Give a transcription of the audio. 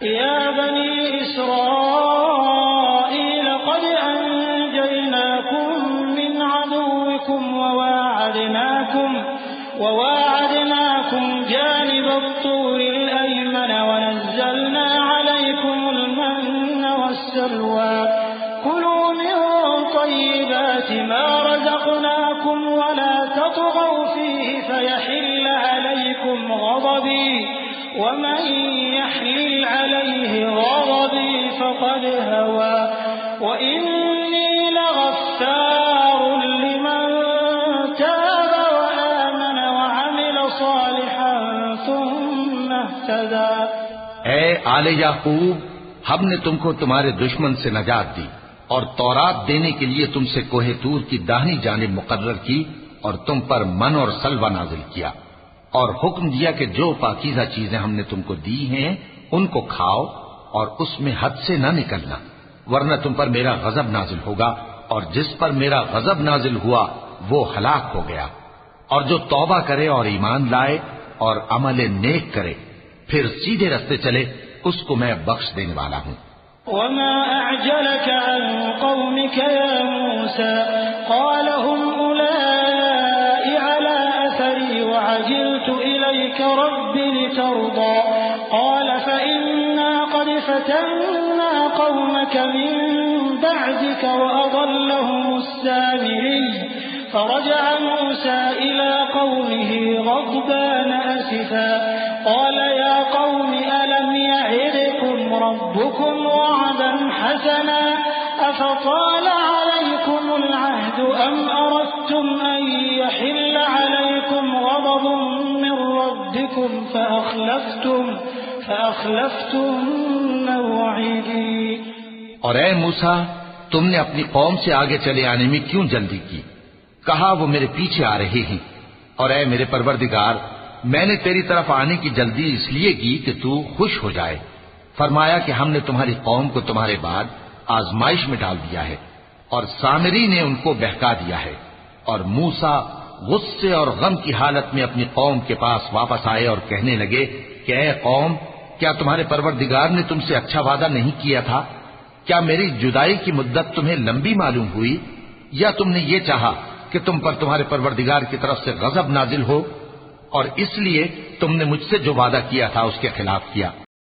يا بني إسرائيل قد أنجيناكم من عدوكم وواعدناكم جانب الطور الأيمن ونزلنا عليكم المن والسلوى كلوا من طيبات ما رزقناكم ولا تطغوا فيه فيحل عليكم غضبي ومن يحلل عليه غضبي فقد هوى وإني لغفار لمن تاب وآمن وعمل صالحا ثم اهتدى۔ اے آل یعقوب، ہم نے تم کو تمہارے دشمن سے نجات دی اور تورات دینے کے لیے تم سے کوہ طور کی داہنی جانب مقرر کی اور تم پر من اور سلوہ نازل کیا اور حکم دیا کہ جو پاکیزہ چیزیں ہم نے تم کو دی ہیں ان کو کھاؤ اور اس میں حد سے نہ نکلنا، ورنہ تم پر میرا غضب نازل ہوگا، اور جس پر میرا غضب نازل ہوا وہ ہلاک ہو گیا۔ اور جو توبہ کرے اور ایمان لائے اور عمل نیک کرے پھر سیدھے رستے چلے، اس کو میں بخش دینے والا ہوں۔ وما أعجلك عن قومك يا موسى قال هم أولئك على أثري وعجلت إليك رب لترضى قال فإنا قد فتنا قومك من بعدك وأضلهم السامري فرجع موسى إلى قومه غضبان أسفا قال يا قوم ألم يعدكم ربكم وعدا حسنا أفطال عليكم العهد أم أردتم أن يحل عليكم غضب من ربكم فأخلفتم موعدي۔ اور اے موسیٰ، تم نے اپنی قوم سے آگے چلے آنے میں کیوں جلدی کی؟ کہا وہ میرے پیچھے آ رہے ہیں۔ اور اے میرے پروردگار، میں نے تیری طرف آنے کی جلدی اس لیے کی کہ تو خوش ہو جائے۔ فرمایا کہ ہم نے تمہاری قوم کو تمہارے بعد آزمائش میں ڈال دیا ہے اور سامری نے ان کو بہکا دیا ہے۔ اور موسیٰ غصے اور غم کی حالت میں اپنی قوم کے پاس واپس آئے اور کہنے لگے کہ اے قوم، کیا تمہارے پروردگار نے تم سے اچھا وعدہ نہیں کیا تھا؟ کیا میری جدائی کی مدت تمہیں لمبی معلوم ہوئی، یا تم نے یہ چاہا کہ تم پر تمہارے پروردگار کی طرف سے غضب نازل ہو، اور اس لیے تم نے مجھ سے جو وعدہ کیا تھا اس کے خلاف کیا؟